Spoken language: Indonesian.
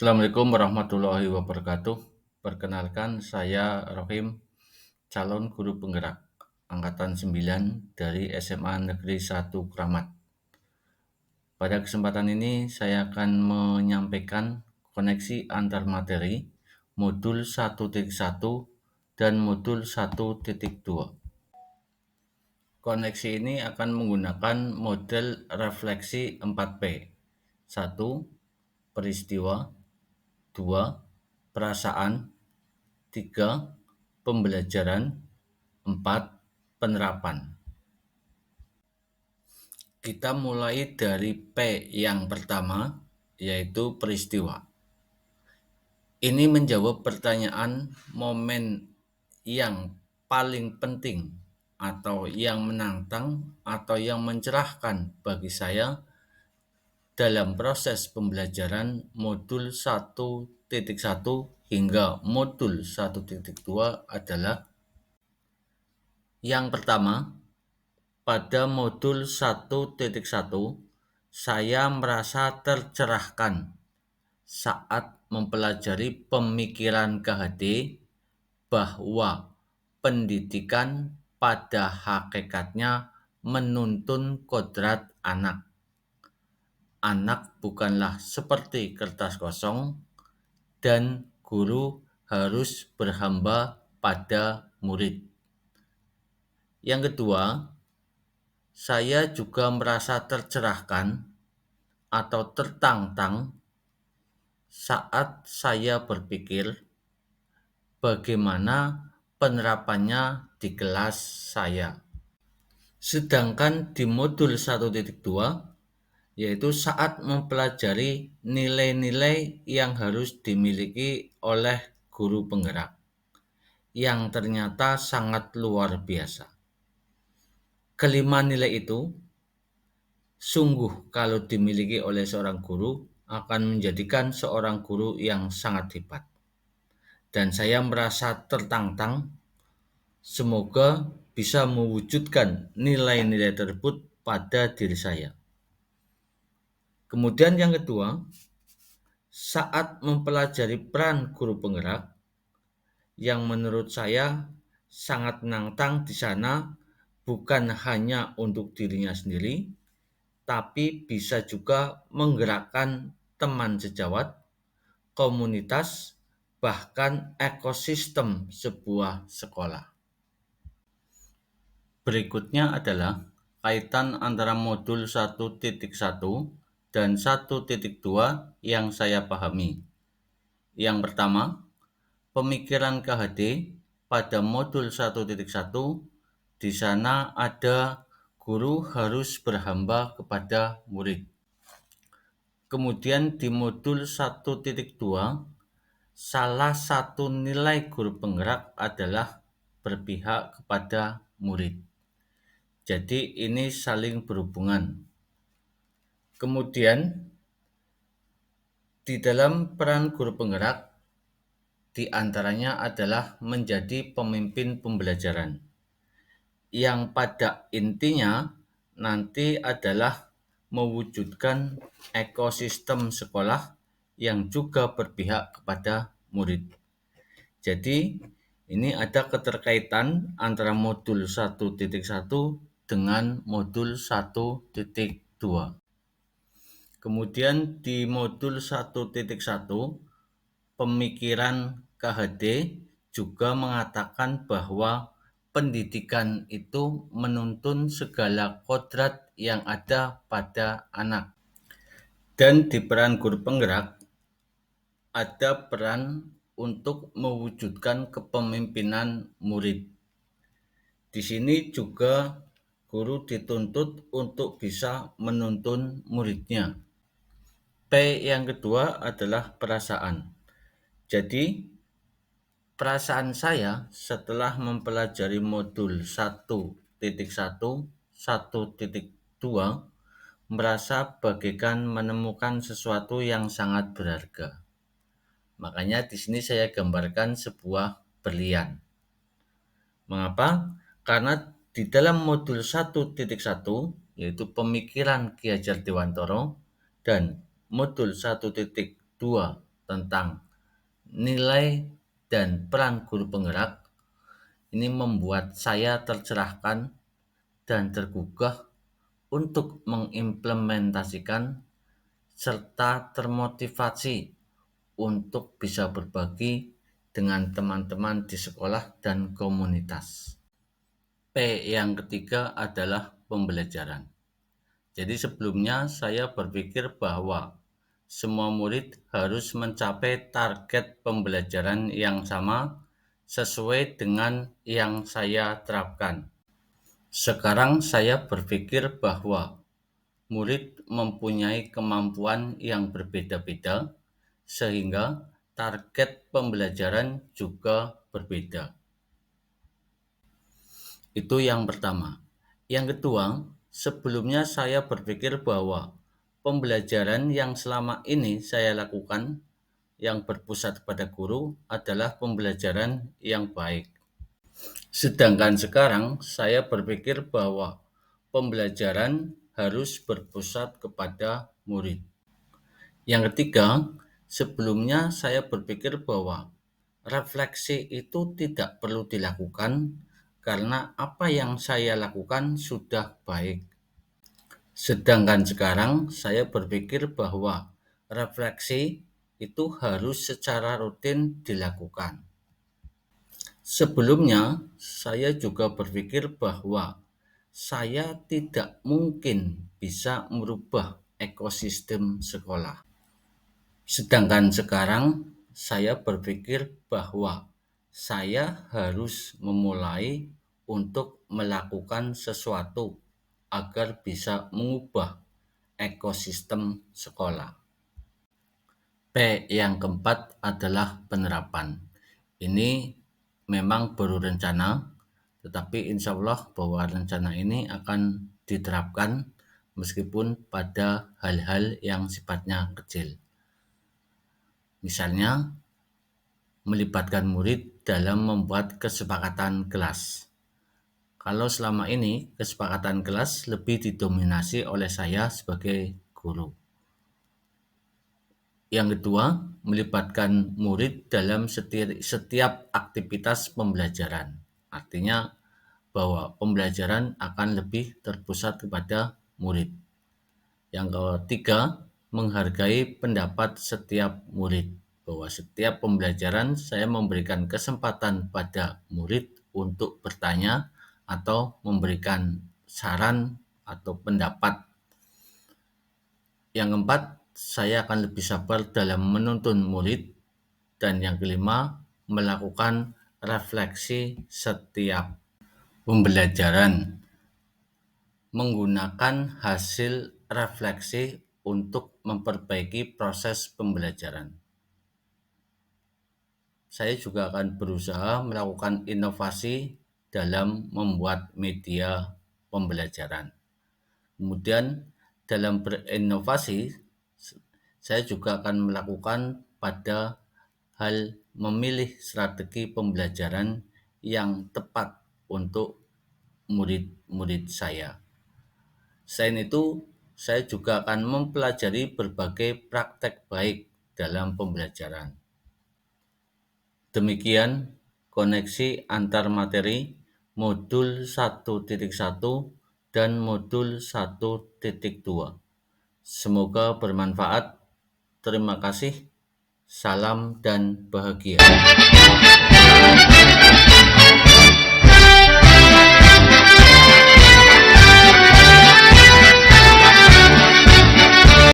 Assalamualaikum warahmatullahi wabarakatuh. Perkenalkan, saya Rohim, calon guru penggerak Angkatan 9 dari SMA Negeri 1 Kramat. Pada kesempatan ini, saya akan menyampaikan koneksi antar materi modul 1.1 dan modul 1.2. Koneksi ini akan menggunakan model refleksi 4P. 1. Peristiwa. 2. Perasaan. 3. Pembelajaran. 4. Penerapan. Kita mulai dari P yang pertama, yaitu peristiwa. Ini menjawab pertanyaan momen yang paling penting atau yang menantang atau yang mencerahkan bagi saya dalam proses pembelajaran modul 1.1 hingga modul 1.2 adalah yang pertama. Pada modul 1.1, saya merasa tercerahkan saat mempelajari pemikiran KHD bahwa pendidikan pada hakikatnya menuntun kodrat anak. Anak bukanlah seperti kertas kosong dan guru harus berhamba pada murid. Yang kedua, saya juga merasa tercerahkan atau tertantang saat saya berpikir bagaimana penerapannya di kelas saya. Sedangkan di modul 1.2, yaitu saat mempelajari nilai-nilai yang harus dimiliki oleh guru penggerak, yang ternyata sangat luar biasa. Kelima nilai itu sungguh kalau dimiliki oleh seorang guru akan menjadikan seorang guru yang sangat hebat. Dan saya merasa tertantang, semoga bisa mewujudkan nilai-nilai tersebut pada diri saya. Kemudian yang kedua, saat mempelajari peran guru penggerak, yang menurut saya sangat menantang di sana bukan hanya untuk dirinya sendiri, tapi bisa juga menggerakkan teman sejawat, komunitas, bahkan ekosistem sebuah sekolah. Berikutnya adalah kaitan antara modul 1.1 dan 1.2 yang saya pahami. Yang pertama, pemikiran KHD pada modul 1.1, di sana ada guru harus berhamba kepada murid. Kemudian di modul 1.2, salah satu nilai guru penggerak adalah berpihak kepada murid. Jadi ini saling berhubungan. Kemudian di dalam peran guru penggerak, di antaranya adalah menjadi pemimpin pembelajaran, yang pada intinya nanti adalah mewujudkan ekosistem sekolah yang juga berpihak kepada murid. Jadi ini ada keterkaitan antara modul 1.1 dengan modul 1.2. Kemudian di modul 1.1, pemikiran KHD juga mengatakan bahwa pendidikan itu menuntun segala kodrat yang ada pada anak. Dan di peran guru penggerak, ada peran untuk mewujudkan kepemimpinan murid. Di sini juga guru dituntut untuk bisa menuntun muridnya. P yang kedua adalah perasaan. Jadi, perasaan saya setelah mempelajari modul 1.1, 1.2, merasa bagaikan menemukan sesuatu yang sangat berharga. Makanya di sini saya gambarkan sebuah berlian. Mengapa? Karena di dalam modul 1.1, yaitu pemikiran Ki Hajar Dewantara, dan modul 1.2 tentang nilai dan peran guru penggerak, ini membuat saya tercerahkan dan tergugah untuk mengimplementasikan serta termotivasi untuk bisa berbagi dengan teman-teman di sekolah dan komunitas. P yang ketiga adalah pembelajaran. Jadi sebelumnya saya berpikir bahwa semua murid harus mencapai target pembelajaran yang sama sesuai dengan yang saya terapkan. Sekarang saya berpikir bahwa murid mempunyai kemampuan yang berbeda-beda, sehingga target pembelajaran juga berbeda. Itu yang pertama. Yang kedua, sebelumnya saya berpikir bahwa pembelajaran yang selama ini saya lakukan yang berpusat pada guru adalah pembelajaran yang baik. Sedangkan sekarang saya berpikir bahwa pembelajaran harus berpusat kepada murid. Yang ketiga, sebelumnya saya berpikir bahwa refleksi itu tidak perlu dilakukan karena apa yang saya lakukan sudah baik. Sedangkan sekarang saya berpikir bahwa refleksi itu harus secara rutin dilakukan. Sebelumnya, saya juga berpikir bahwa saya tidak mungkin bisa merubah ekosistem sekolah. Sedangkan sekarang saya berpikir bahwa saya harus memulai untuk melakukan sesuatu agar bisa mengubah ekosistem sekolah. P yang keempat adalah penerapan. Ini memang baru rencana, tetapi insya Allah bahwa rencana ini akan diterapkan meskipun pada hal-hal yang sifatnya kecil. Misalnya, melibatkan murid dalam membuat kesepakatan kelas. Kalau selama ini kesepakatan kelas lebih didominasi oleh saya sebagai guru. Yang kedua, melibatkan murid dalam setiap aktivitas pembelajaran. Artinya bahwa pembelajaran akan lebih terpusat kepada murid. Yang ketiga, menghargai pendapat setiap murid. Bahwa setiap pembelajaran saya memberikan kesempatan pada murid untuk bertanya atau memberikan saran atau pendapat. Yang keempat, saya akan lebih sabar dalam menuntun murid. Dan yang kelima, melakukan refleksi setiap pembelajaran. Menggunakan hasil refleksi untuk memperbaiki proses pembelajaran. Saya juga akan berusaha melakukan inovasi dalam membuat media pembelajaran. Kemudian dalam berinovasi, saya juga akan melakukan pada hal memilih strategi pembelajaran yang tepat untuk murid-murid saya. Selain itu, saya juga akan mempelajari berbagai praktek baik dalam pembelajaran. Demikian koneksi antar materi modul 1.1 dan modul 1.2. Semoga bermanfaat. Terima kasih. Salam dan bahagia.